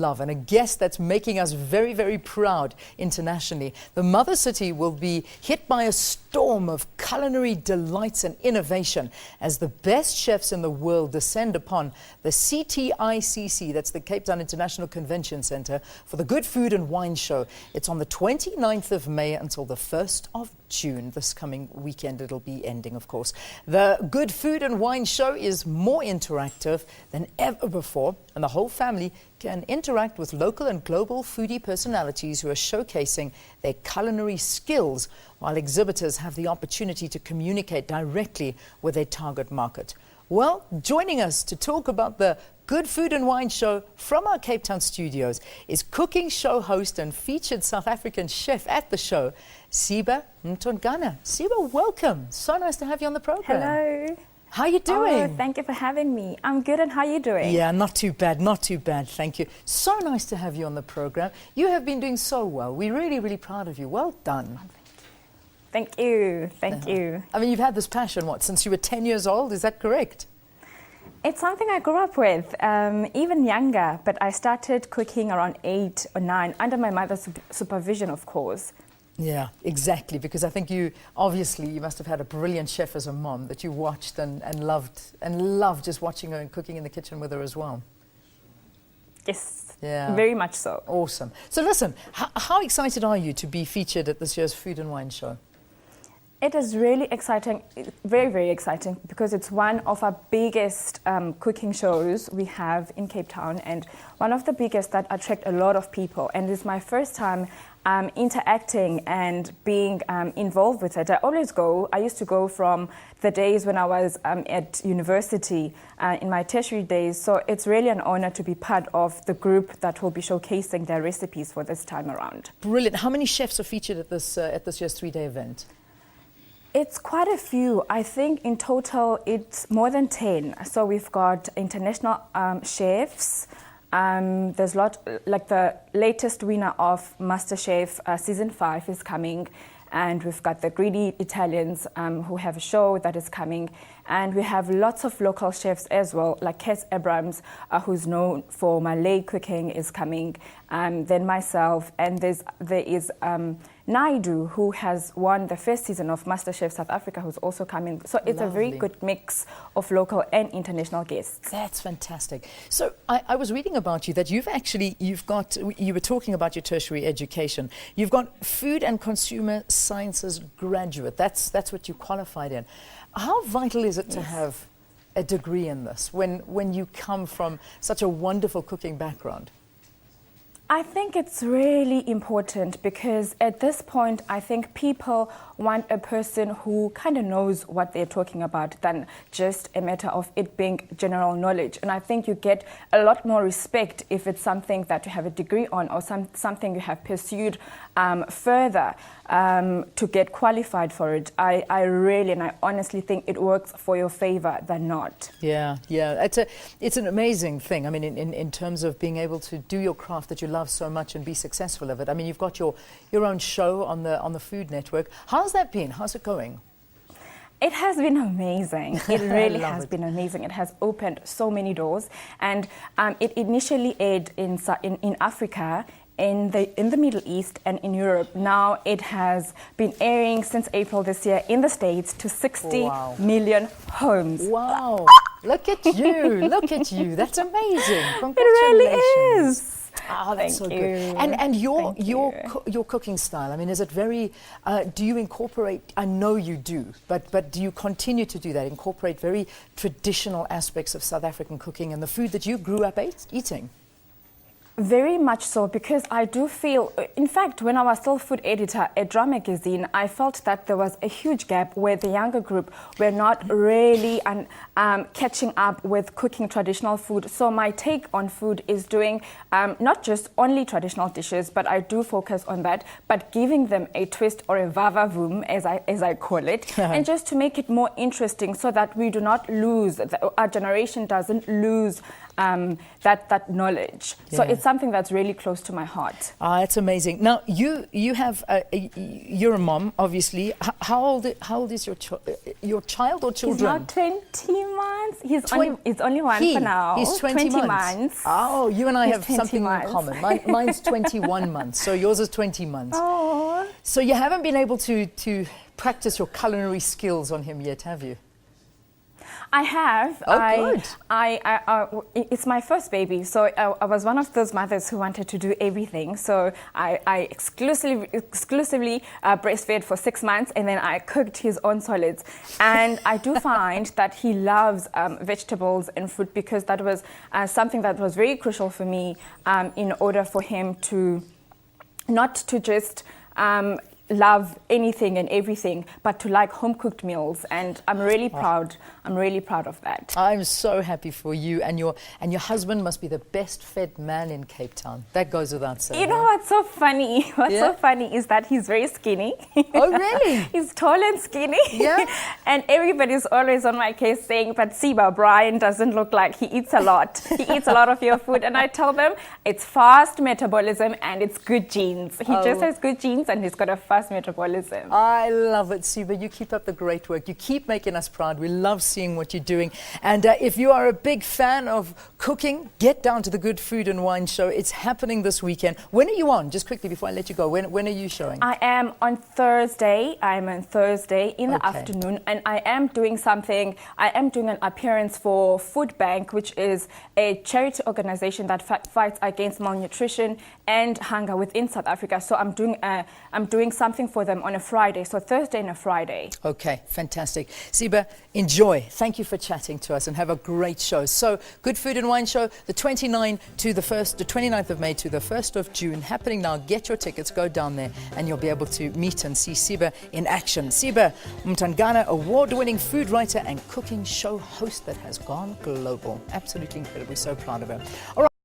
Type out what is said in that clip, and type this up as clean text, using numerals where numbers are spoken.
love and a guest that's making us very, very proud internationally. The mother city will be hit by a storm of culinary delights and innovation as the best chefs in the world descend upon the CTICC, that's the Cape Town International Convention Centre, for the Good Food and Wine Show. It's on the 29th of May until the 1st of June. This coming weekend it'll be ending, of course. The Good Food and Wine Show is more interactive than ever before, and the whole family can interact with local and global foodie personalities who are showcasing their culinary skills, while exhibitors have the opportunity to communicate directly with their target market. Well, joining us to talk about the Good Food and Wine Show from our Cape Town studios is cooking show host and featured South African chef at the show, Siba Mtongana. Siba, welcome. So nice to have you on the program. Hello. How are you doing? Oh, thank you for having me. I'm good, and how are you doing? Yeah, not too bad, thank you. So nice to have you on the program. You have been doing so well. We're really, really proud of you. Well done. Thank you. Thank you. I mean, you've had this passion, since you were 10 years old, is that correct? It's something I grew up with, even younger, but I started cooking around 8 or 9, under my mother's supervision, of course. Yeah, exactly, because I think you must have had a brilliant chef as a mom that you watched and loved just watching her and cooking in the kitchen with her as well. Yes, yeah, very much so. Awesome. So listen, how excited are you to be featured at this year's Food and Wine Show? It is really exciting, very, very exciting, because it's one of our biggest cooking shows we have in Cape Town, and one of the biggest that attract a lot of people. And it's my first time interacting and being involved with it. I used to go from the days when I was at university, in my tertiary days, so it's really an honor to be part of the group that will be showcasing their recipes for this time around. Brilliant. How many chefs are featured at this year's 3-day event? It's quite a few. I think in total it's more than 10. So we've got international chefs. There's a lot, like the latest winner of MasterChef Season 5 is coming. And we've got the Greedy Italians who have a show that is coming. And we have lots of local chefs as well, like Kes Abrams, who's known for Malay cooking, is coming. Then myself, and there is Naidu, who has won the first season of MasterChef South Africa, who's also coming. So it's a very good mix of local and international guests. That's fantastic. So I was reading about you that you were talking about your tertiary education. You've got food and consumer sciences graduate. That's what you qualified in. How vital is it to have a degree in this when you come from such a wonderful cooking background? I think it's really important, because at this point I think people want a person who kind of knows what they're talking about than just a matter of it being general knowledge. And I think you get a lot more respect if it's something that you have a degree on, or something you have pursued further to get qualified for it. I really and I honestly think it works for your favor than not. Yeah, it's an amazing thing. I mean, in terms of being able to do your craft that you love so much and be successful at it. I mean, you've got your own show on the Food Network. How's that been? How's it going? It has been amazing. It really has been amazing. It has opened so many doors, and it initially aired in Africa, in the Middle East, and in Europe. Now it has been airing since April this year in the States to 60 million homes. Wow! Look at you! Look at you! That's amazing! Congratulations! It really is. Oh, that's so good. And your cooking style, I mean, is it very, do you incorporate, I know you do, but do you continue to do that, incorporate very traditional aspects of South African cooking and the food that you grew up eating? Very much so, because I do feel, in fact, when I was still food editor at Drum Magazine, I felt that there was a huge gap where the younger group were not really catching up with cooking traditional food. So my take on food is doing not just only traditional dishes, but I do focus on that, but giving them a twist or a vavavoom, as I call it, and just to make it more interesting so that we do not lose, our generation doesn't lose that knowledge. So Yeah. it's something that's really close to my heart. It's amazing. Now you have you're a mom, obviously. How old is your child or children? He's now 20 months. He's only one for now. He's 20 months. Oh, you and I He's have 20 something months. in common. Mine's 21 months, so yours is 20 months. Oh. So you haven't been able to practice your culinary skills on him yet, have you? I have. Oh, good. It's my first baby, so I was one of those mothers who wanted to do everything. So I exclusively breastfed for 6 months, and then I cooked his own solids. And I do find that he loves vegetables and fruit, because that was something that was very crucial for me in order for him to not to just love anything and everything, but to like home-cooked meals. And I'm really proud. I'm really proud of that. I'm so happy for you, and your husband must be the best fed man in Cape Town. That goes without saying. You know what's so funny? What's so funny is that he's very skinny. Oh, really? He's tall and skinny. Yeah. And everybody's always on my case saying, but Siba, Brian doesn't look like he eats a lot. He eats a lot of your food. And I tell them it's fast metabolism and it's good genes. He just has good genes and he's got a fast metabolism. I love it, Siba. You keep up the great work. You keep making us proud. We love seeing what you're doing. And if you are a big fan of cooking, get down to the Good Food and Wine Show. It's happening this weekend. When are you on? Just quickly before I let you go. When are you showing? I am on Thursday. I'm on Thursday in the afternoon, and I am doing something. I am doing an appearance for Food Bank, which is a charity organization that fights against malnutrition and hunger within South Africa. So I'm doing something for them on a Friday. So Thursday and a Friday. Okay, fantastic. Siba, enjoy. Thank you for chatting to us, and have a great show. So, Good Food and Wine Show, the 29th of May to the 1st of June, happening now. Get your tickets, go down there, and you'll be able to meet and see Siba in action. Siba Mtongana, award-winning food writer and cooking show host that has gone global. Absolutely incredible. We're so proud of her. All right.